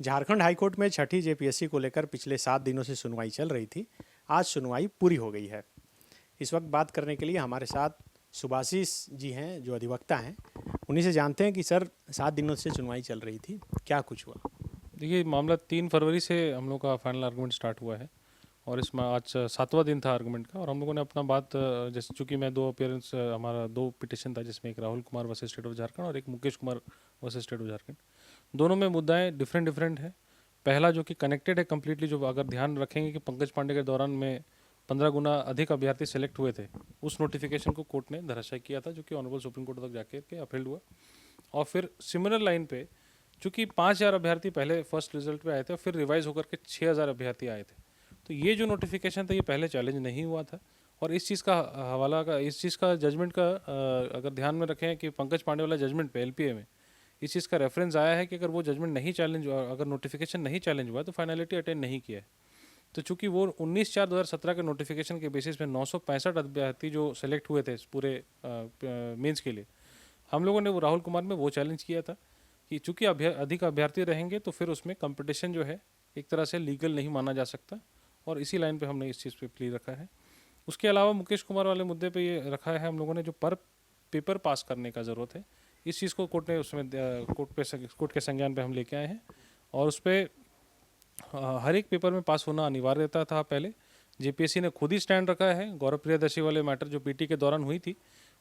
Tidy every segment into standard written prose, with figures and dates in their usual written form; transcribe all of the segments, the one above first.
Jharkhand high court में छठी JPSC को लेकर पिछले 7 दिनों से सुनवाई चल रही थी। आज सुनवाई पूरी हो गई है। इस वक्त बात करने के लिए हमारे साथ सुभाषिस जी हैं, जो अधिवक्ता हैं। उन्हीं से जानते हैं कि सर, 7 दिनों से सुनवाई चल रही थी, क्या कुछ हुआ? देखिए, मामला 3 फरवरी से हम लोग का फाइनल आर्गूमेंट स्टार्ट हुआ है और इसमें आज 7वां दिन था आर्गूमेंट का। और हम लोगों ने अपना बात, जैसे चूँकि मैं दो अपीयरेंस, हमारा 2 पिटिशन था, जिसमें एक Rahul Kumar versus state of Jharkhand और एक Mukesh Kumar versus state of Jharkhand. दोनों में मुद्दाएं डिफरेंट डिफरेंट है। पहला जो कि कनेक्टेड है कम्प्लीटली, जो अगर ध्यान रखेंगे कि पंकज पांडे के दौरान में 15 गुना अधिक अभ्यर्थी सेलेक्ट हुए थे, उस नोटिफिकेशन को कोर्ट ने धराशायी किया था, जो कि ऑनरेबल सुप्रीम कोर्ट तक जाके के अपील्ड हुआ। और फिर सिमिलर लाइन पे, चूंकि 5,000 अभ्यर्थी पहले फर्स्ट रिजल्ट पे आए थे और फिर रिवाइज होकर के 6,000 अभ्यर्थी आए थे, तो ये जो नोटिफिकेशन था ये पहले चैलेंज नहीं हुआ था। और इस चीज़ का हवाला का, इस चीज़ का जजमेंट का, अगर ध्यान में रखें कि पंकज पांडे वाला जजमेंट पे एलपीए में इस चीज़ का रेफरेंस आया है कि अगर वो जजमेंट नहीं चैलेंज हुआ, अगर नोटिफिकेशन नहीं चैलेंज हुआ, तो फाइनलिटी अटेंड नहीं किया है। तो चूंकि वो 19/4/2017 के नोटिफिकेशन के बेसिस पे 965 अभ्यर्थी जो सेलेक्ट हुए थे इस पूरे मेंस के लिए, हम लोगों ने वो राहुल कुमार में वो चैलेंज किया था कि चूंकि अधिक अभ्यर्थी रहेंगे तो फिर उसमें कंपटीशन जो है एक तरह से लीगल नहीं माना जा सकता। और इसी लाइन पे हमने इस चीज़ पे प्ली रखा है। उसके अलावा मुकेश कुमार वाले मुद्दे पे ये रखा है हम लोगों ने, जो पर पेपर पास करने का ज़रूरत है, इस चीज़ को कोर्ट ने उसमें कोर्ट के संज्ञान पे हम लेके आए हैं। और उस पर हर एक पेपर में पास होना अनिवार्य था पहले। जेपीएससी ने खुद ही स्टैंड रखा है। गौरव प्रियदर्शी वाले मैटर जो पीटी के दौरान हुई थी,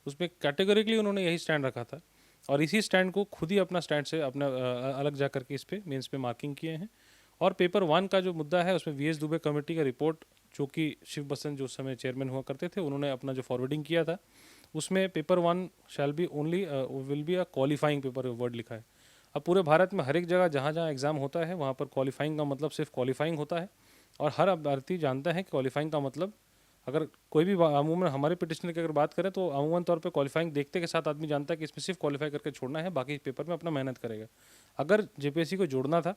उसमें कैटेगोरिकली उन्होंने यही स्टैंड रखा था और इसी स्टैंड को खुद ही अपना स्टैंड से अपना अलग जा करके इस पे मेंस पे मार्किंग किए हैं। और पेपर 1 का जो मुद्दा है, उसमें वीएस दुबे कमेटी का रिपोर्ट, जो कि शिव बसंत जो उस समय चेयरमैन हुआ करते थे, उन्होंने अपना जो फॉरवर्डिंग किया था, उसमें paper 1 shall be only will be a qualifying paper word लिखा है। अब पूरे भारत में हर एक जगह जहाँ जहाँ एग्ज़ाम होता है, वहाँ पर क्वालिफाइंग का मतलब सिर्फ क्वालिफाइंग होता है। और हर अभ्यर्थी जानता है कि क्वालिफाइंग का मतलब, अगर कोई भी अमूमन हमारे पिटिशनर की अगर बात करें तो अमूमन तौर पे क्वालिफाइंग देखते के साथ आदमी जानता है कि इसमें सिर्फ क्वालिफाई करके छोड़ना है, बाकी पेपर में अपना मेहनत करेगा। अगर जेपीएससी को जोड़ना था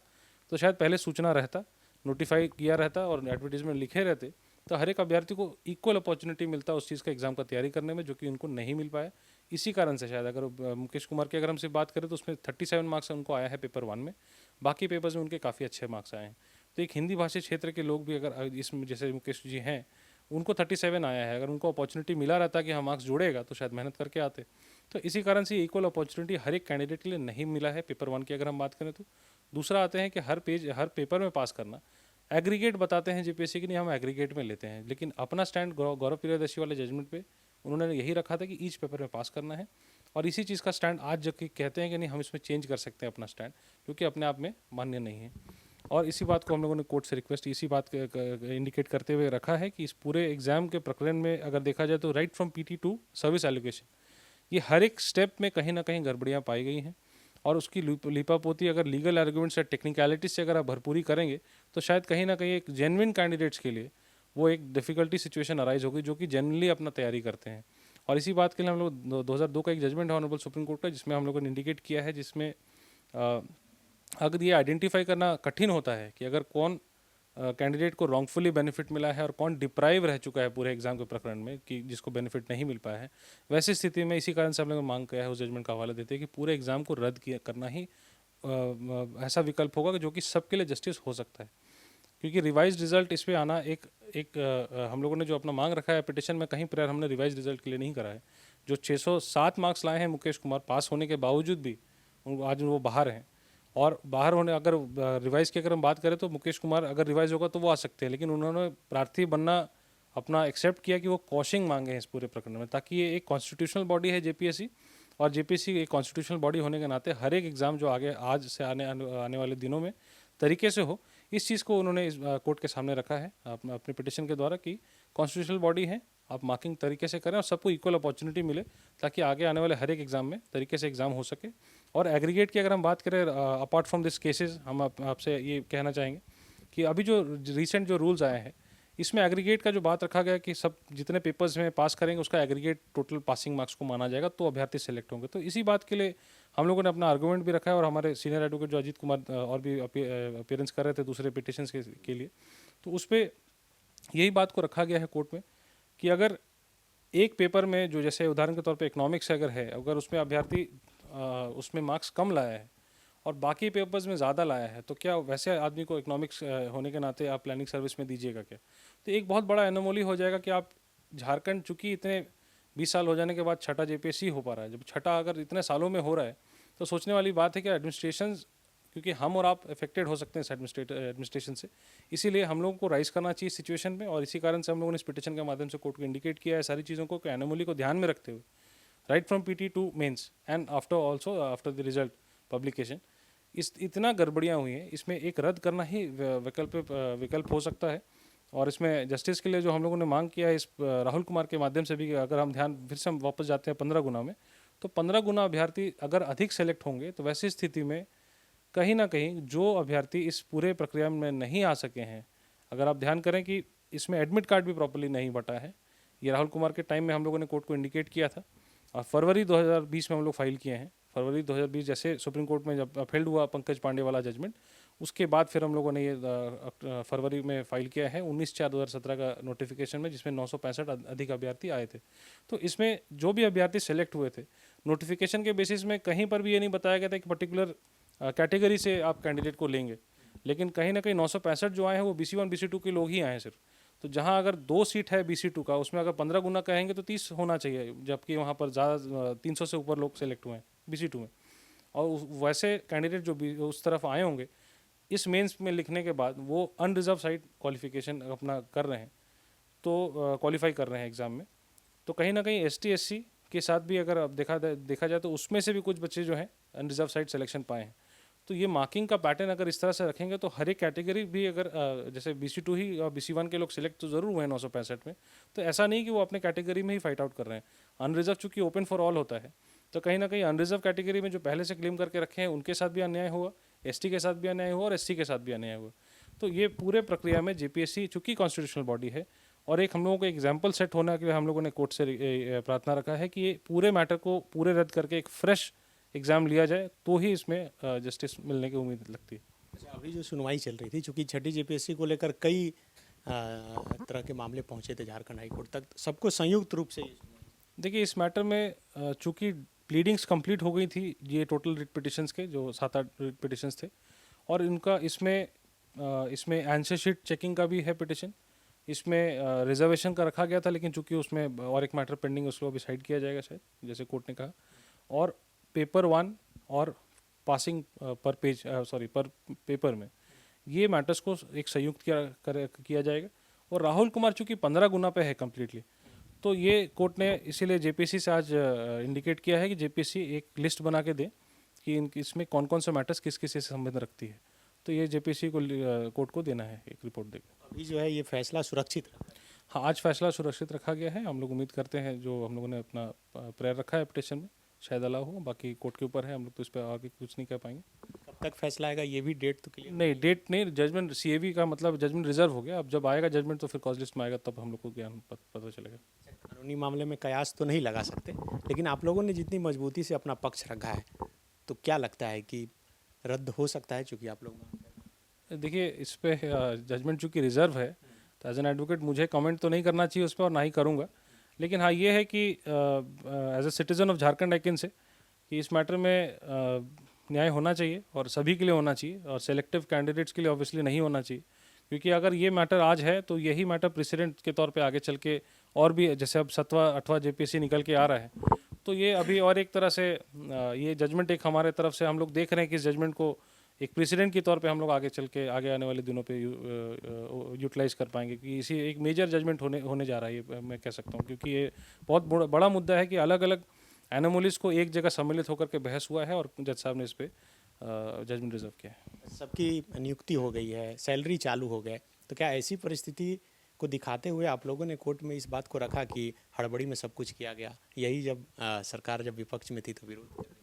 तो शायद पहले सूचना रहता, नोटिफाई किया रहता और एडवर्टीजमेंट लिखे रहते, तो हर एक अभ्यर्थी को इक्वल अपॉर्चुनिटी मिलता उस चीज़ का एग्जाम का तैयारी करने में, जो कि उनको नहीं मिल पाया। इसी कारण से शायद, अगर मुकेश कुमार की अगर हमसे बात करें तो उसमें 37 मार्क्स उनको आया है पेपर 1 में, बाकी पेपर्स में उनके काफ़ी अच्छे मार्क्स आए हैं। तो एक हिंदी भाषी क्षेत्र के लोग भी अगर इसमें, जैसे मुकेश जी हैं, उनको 37 आया है, अगर उनको अपॉर्चुनिटी मिला रहता कि हाँ मार्क्स जुड़ेगा तो शायद मेहनत करके आते। तो इसी कारण से इक्वल अपॉर्चुनिटी हर एक कैंडिडेट के लिए नहीं मिला है पेपर 1 की अगर हम बात करें तो। दूसरा आते हैं कि हर पेपर में पास करना, एग्रीगेट बताते हैं जेपीएससी की, नहीं हम एग्रीगेट में लेते हैं, लेकिन अपना स्टैंड गौरव प्रियदर्शी वाले जजमेंट पे उन्होंने यही रखा था कि ईच पेपर में पास करना है। और इसी चीज़ का स्टैंड आज जब कि कहते हैं कि नहीं हम इसमें चेंज कर सकते हैं अपना स्टैंड, क्योंकि अपने आप में मान्य नहीं है। और इसी बात को हम लोगों ने कोर्ट से रिक्वेस्ट इसी बात इंडिकेट करते हुए रखा है कि इस पूरे एग्जाम के प्रकरण में अगर देखा जाए तो right from PT to service allocation, ये हर एक स्टेप में कहीं ना कहीं गड़बड़ियाँ पाई गई हैं। और उसकी लिपापोती अगर लीगल आर्गूमेंट्स या टेक्निकलिटीज से अगर आप भरपूरी करेंगे तो शायद कहीं ना कहीं एक जेन्युइन कैंडिडेट्स के लिए वो एक डिफ़िकल्टी सिचुएशन अराइज होगी, जो कि जनरली अपना तैयारी करते हैं। और इसी बात के लिए हम लोग 2002 का एक जजमेंट है ऑनरेबल सुप्रीम कोर्ट का, जिसमें हम लोगों ने इंडिकेट किया है, जिसमें अगर ये आइडेंटिफाई करना कठिन होता है कि अगर कौन कैंडिडेट को रॉन्गफुली बेनिफिट मिला है और कौन डिप्राइव रह चुका है पूरे एग्जाम के प्रकरण में, कि जिसको बेनिफिट नहीं मिल पाया है, वैसी स्थिति में इसी कारण से हम लोग मांग किया है, उस जजमेंट का हवाला देते हैं कि पूरे एग्जाम को रद्द करना ही ऐसा विकल्प होगा जो कि सबके लिए जस्टिस हो सकता है। क्योंकि रिवाइज रिजल्ट इस पर आना हम लोगों ने जो अपना मांग रखा है पिटिशन में, कहीं पर हमने रिवाइज रिजल्ट के लिए नहीं करा है। जो 607 मार्क्स लाए हैं मुकेश कुमार पास होने के बावजूद भी, आज वो बाहर हैं। और बाहर होने, अगर रिवाइज की अगर हम बात करें तो मुकेश कुमार अगर रिवाइज होगा तो वो आ सकते हैं, लेकिन उन्होंने प्रार्थी बनना अपना एक्सेप्ट किया कि वो कॉशिंग मांगे हैं इस पूरे प्रकरण में, ताकि ये एक कॉन्स्टिट्यूशनल बॉडी है जेपीएससी, और जेपीएससी एक कॉन्स्टिट्यूशनल बॉडी होने के नाते हर एक एग्जाम जो आगे आज से आने वाले दिनों में तरीके से हो, इस चीज़ को उन्होंने इस कोर्ट के सामने रखा है अपने पिटिशन के द्वारा, कि कॉन्स्टिट्यूशनल बॉडी है, आप मार्किंग तरीके से करें और सबको इक्वल अपॉर्चुनिटी मिले, ताकि आगे आने वाले हर एक एग्जाम में तरीके से एग्जाम हो सके। और एग्रीगेट की अगर हम बात करें, अपार्ट फ्रॉम दिस केसेस, हम आपसे ये कहना चाहेंगे कि अभी जो रिसेंट जो रूल्स आए हैं, इसमें एग्रीगेट का जो बात रखा गया कि सब जितने पेपर्स में पास करेंगे उसका एग्रीगेट टोटल पासिंग मार्क्स को माना जाएगा, तो अभ्यर्थी सेलेक्ट होंगे। तो इसी बात के लिए हम लोगों ने अपना आर्गूमेंट भी रखा है, और हमारे सीनियर एडवोकेट जो अजीत कुमार और भी अपीयरेंस कर रहे थे दूसरे पिटिशंस के लिए, तो उस पर यही बात को रखा गया है कोर्ट में कि अगर एक पेपर में, जो जैसे उदाहरण के तौर पे इकोनॉमिक्स अगर है, अगर उसमें अभ्यर्थी उसमें मार्क्स कम लाया है और बाकी पेपर्स में ज़्यादा लाया है, तो क्या वैसे आदमी को इकोनॉमिक्स होने के नाते आप प्लानिंग सर्विस में दीजिएगा क्या? तो एक बहुत बड़ा एनोमली हो जाएगा कि आप झारखंड चूँकि इतने 20 साल हो जाने के बाद छठा जेपीएससी हो पा रहा है, जब छठा अगर इतने सालों में हो रहा है तो सोचने वाली बात है कि एडमिनिस्ट्रेशन, क्योंकि हम और आप अफेक्टेड हो सकते हैं इस एडमिनिस्ट्रेशन से, इसीलिए हम लोगों को राइज करना चाहिए सिचुएशन में, और इसी कारण से हम लोगों ने इस पिटिशन के माध्यम से कोर्ट को इंडिकेट किया है सारी चीज़ों को, एनोमली को ध्यान में रखते हुए, right from PT to mains and after also after the result publication, इस इतना गड़बड़ियाँ हुई हैं, इसमें एक रद्द करना ही विकल्प हो सकता है। और इसमें जस्टिस के लिए जो हम लोगों ने मांग किया है इस राहुल कुमार के माध्यम से भी, कि अगर हम ध्यान फिर से हम वापस जाते हैं 15 गुना में, तो 15 गुना अभ्यर्थी अगर अधिक सेलेक्ट होंगे तो वैसी स्थिति में कहीं ना कहीं जो अभ्यर्थी इस पूरे प्रक्रिया में नहीं आ सके हैं, अगर आप ध्यान करें कि इसमें एडमिट कार्ड भी प्रॉपर्ली नहीं बटा है, ये राहुल कुमार के टाइम में हम लोगों ने कोर्ट को इंडिकेट किया था, और फरवरी 2020 में हम लोग फाइल किए हैं। फरवरी 2020 जैसे सुप्रीम कोर्ट में जब अपील्ड हुआ पंकज पांडे वाला जजमेंट, उसके बाद फिर हम लोगों ने ये फरवरी में फाइल किया है 19/4/2017 का नोटिफिकेशन में, जिसमें 965 अधिक अभ्यर्थी आए थे। तो इसमें जो भी अभ्यर्थी सेलेक्ट हुए थे, नोटिफिकेशन के बेसिस में कहीं पर भी ये नहीं बताया गया था कि पर्टिकुलर कैटेगरी से आप कैंडिडेट को लेंगे, लेकिन कहीं ना कहीं 965 जो आए हैं वो BC1 BC2 के लोग ही आए हैं सिर्फ। तो जहां अगर 2 सीट है BC2 का, उसमें अगर 15 गुना कहेंगे तो 30 होना चाहिए, जबकि वहां पर ज़्यादा 300 से ऊपर लोग सेलेक्ट हुए हैं BC2 में, और वैसे कैंडिडेट जो भी उस तरफ आए होंगे इस मेंस में लिखने के बाद, वो अनरिजर्व साइड क्वालिफिकेशन अपना कर रहे हैं, तो क्वालिफाई कर रहे हैं एग्ज़ाम में, तो कहीं ना कहीं ST SC के साथ भी अगर अब देखा जाए तो उसमें से भी कुछ बच्चे जो हैं अनरिजर्व साइड सिलेक्शन पाए हैं। तो ये मार्किंग का पैटर्न अगर इस तरह से रखेंगे तो हर एक कैटेगरी भी अगर जैसे BC2 ही और BC1 के लोग सिलेक्ट तो ज़रूर हुए हैं 965 में, तो ऐसा नहीं कि वो अपने कैटेगरी में ही फाइट आउट कर रहे हैं। अनरिजर्व चूँकि ओपन फॉर ऑल होता है, तो कहीं ना कहीं अनरिजर्व कैटेगरी में जो पहले से क्लेम करके रखे हैं उनके साथ भी अन्याय हुआ, ST के साथ भी अन्याय हुआ और SC के साथ भी अन्याय हुआ। तो ये पूरे प्रक्रिया में JPSC चूँकि कॉन्स्टिट्यूशनल बॉडी है, और एक हम लोगों को एग्जाम्पल सेट होने के लिए हम लोगों ने कोर्ट से प्रार्थना रखा है कि ये पूरे मैटर को पूरे रद्द करके एक फ्रेश एग्ज़ाम लिया जाए, तो ही इसमें जस्टिस मिलने की उम्मीद लगती है। अच्छा, अभी जो सुनवाई चल रही थी, चूँकि छठी जेपीएससी को लेकर कई तरह के मामले पहुंचे थे झारखंड हाई कोर्ट तक, सबको संयुक्त रूप से ये सुनवाई। देखिए, इस मैटर में चूँकि प्लीडिंग्स कंप्लीट हो गई थी, ये टोटल रिट पिटिशंस के जो 7-8 रिट पिटिशंस थे, और इनका इसमें आंसर शीट चेकिंग का भी है पिटिशन, इसमें रिजर्वेशन का रखा गया था, लेकिन चूंकि उसमें और एक मैटर पेंडिंग, उसको अभी साइड किया जाएगा शायद, जैसे कोर्ट ने कहा, और पेपर 1 और पासिंग पर पेपर में ये मैटर्स को एक संयुक्त किया जाएगा। और राहुल कुमार चूंकि 15 गुना पे है कम्प्लीटली, तो ये कोर्ट ने इसीलिए JPSC से आज इंडिकेट किया है कि JPSC एक लिस्ट बना के दे कि इसमें कौन कौन से मैटर्स किस किस से संबंध रखती है, तो ये JPSC को कोर्ट को देना है एक रिपोर्ट देकर। अभी जो है ये फैसला सुरक्षित रखा है। हाँ, आज फैसला सुरक्षित रखा गया है। हम लोग उम्मीद करते हैं जो हम लोगों ने अपना प्रेयर रखा है पिटिशन में शायद अलाउ हो, बाकी कोर्ट के ऊपर है, हम लोग तो इस पर आगे कुछ नहीं कह पाएंगे। कब तक फैसला आएगा ये भी डेट तो क्लियर नहीं, डेट नहीं, जजमेंट CAV का मतलब जजमेंट रिजर्व हो गया, अब जब आएगा जजमेंट तो फिर कॉज लिस्ट में आएगा, तब हम लोग को ज्ञान पता चलेगा। कानूनी मामले में कयास तो नहीं लगा सकते, लेकिन आप लोगों ने जितनी मजबूती से अपना पक्ष रखा है, तो क्या लगता है कि रद्द हो सकता है, चूँकि आप लोग मानते हैं? देखिए, इस पे जजमेंट चूँकि रिजर्व है, तो एज एन एडवोकेट मुझे कमेंट तो नहीं करना चाहिए उस पर, और ना ही करूँगा, लेकिन हाँ ये है कि as a citizen of Jharkhand I can say कि इस मैटर में न्याय होना चाहिए, और सभी के लिए होना चाहिए, और सेलेक्टिव कैंडिडेट्स के लिए ऑब्वियसली नहीं होना चाहिए, क्योंकि अगर ये मैटर आज है तो यही मैटर प्रेसिडेंट के तौर पे आगे चल के और भी, जैसे अब 7वां 8वां JPSC निकल के आ रहा है, तो ये अभी और एक तरह से ये जजमेंट एक हमारे तरफ से हम लोग देख रहे हैं कि इस जजमेंट को एक प्रेसिडेंट के तौर पे हम लोग आगे चल के आगे आने वाले दिनों पे यूटिलाइज कर पाएंगे, कि इसी एक मेजर जजमेंट होने जा रहा है, ये मैं कह सकता हूँ, क्योंकि ये बहुत बड़ा मुद्दा है कि अलग अलग एनोमलीज को एक जगह सम्मिलित होकर के बहस हुआ है, और जज साहब ने इस पर जजमेंट रिजर्व किया है। सबकी नियुक्ति हो गई है, सैलरी चालू हो गए, तो क्या ऐसी परिस्थिति को दिखाते हुए आप लोगों ने कोर्ट में इस बात को रखा कि हड़बड़ी में सब कुछ किया गया, यही जब सरकार जब विपक्ष में थी तो विरोध कर रही थी?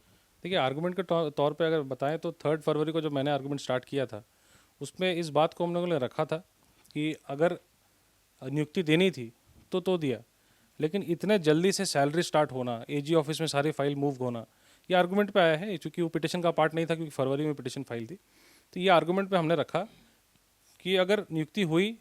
देखिए, आर्गूमेंट के तौर पे अगर बताएं तो 3 फरवरी को जब मैंने आर्गूमेंट स्टार्ट किया था, उसमें इस बात को हम लोगों ने रखा था कि अगर नियुक्ति देनी थी तो दिया, लेकिन इतने जल्दी से सैलरी स्टार्ट होना, AG ऑफिस में सारी फाइल मूव होना, ये आर्गूमेंट पे आया है, चूँकि वो पिटिशन का पार्ट नहीं था, क्योंकि फरवरी में पिटिशन फाइल थी, तो ये आर्गूमेंट पे हमने रखा कि अगर नियुक्ति हुई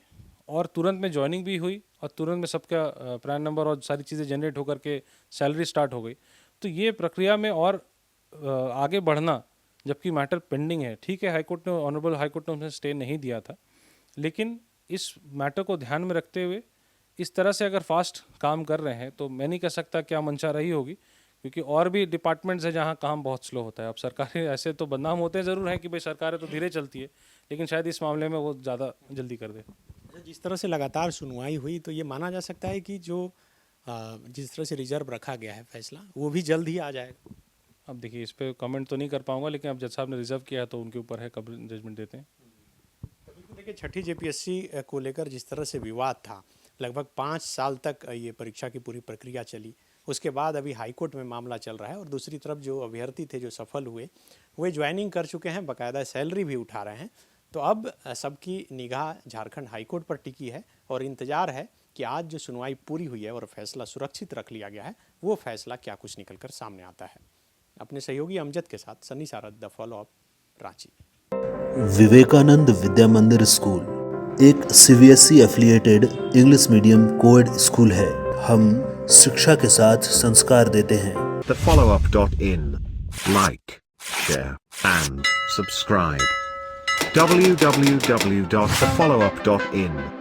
और तुरंत में ज्वाइनिंग भी हुई और तुरंत में सबका पैन नंबर और सारी चीज़ें जनरेट होकर के सैलरी स्टार्ट हो गई, तो ये प्रक्रिया में और आगे बढ़ना जबकि मैटर पेंडिंग है। ठीक है, हाईकोर्ट ने, ऑनरेबल हाईकोर्ट ने उन्हें स्टे नहीं दिया था, लेकिन इस मैटर को ध्यान में रखते हुए इस तरह से अगर फास्ट काम कर रहे हैं तो मैं नहीं कह सकता क्या मंशा रही होगी, क्योंकि और भी डिपार्टमेंट्स हैं जहां काम बहुत स्लो होता है। अब सरकारें ऐसे तो बदनाम होते हैं ज़रूर हैं कि भाई सरकारें तो धीरे चलती है, लेकिन शायद इस मामले में वो ज़्यादा जल्दी कर दे। जिस तरह से लगातार सुनवाई हुई तो ये माना जा सकता है कि जो जिस तरह से रिजर्व रखा गया है फैसला वो भी जल्द ही आ जाएगा। अब देखिए, इस पर कमेंट तो नहीं कर पाऊंगा, लेकिन अब जज साहब ने रिजर्व किया है तो उनके ऊपर है, कब जजमेंट देते हैं। देखिए, छठी जेपीएससी को लेकर जिस तरह से विवाद था, लगभग 5 साल तक ये परीक्षा की पूरी प्रक्रिया चली। उसके बाद अभी हाईकोर्ट में मामला चल रहा है और दूसरी तरफ जो अभ्यर्थी थे जो सफल हुए वे ज्वाइनिंग कर चुके हैं, बाकायदा सैलरी भी उठा रहे हैं। तो अब सबकी निगाह झारखंड हाईकोर्ट पर टिकी है और इंतजार है कि आज जो सुनवाई पूरी हुई है और फैसला सुरक्षित रख लिया गया है, वो फैसला क्या कुछ निकलकर सामने आता है। अपने सहयोगी अमजद के साथ Sunny Sarad, the follow up, Ranchi. Vivekananda Vidya Mandir school एक CBSE affiliated English medium coed school है। हम शिक्षा के साथ संस्कार देते हैं। thefollowup.in. Like, share, and subscribe. www.thefollowup.in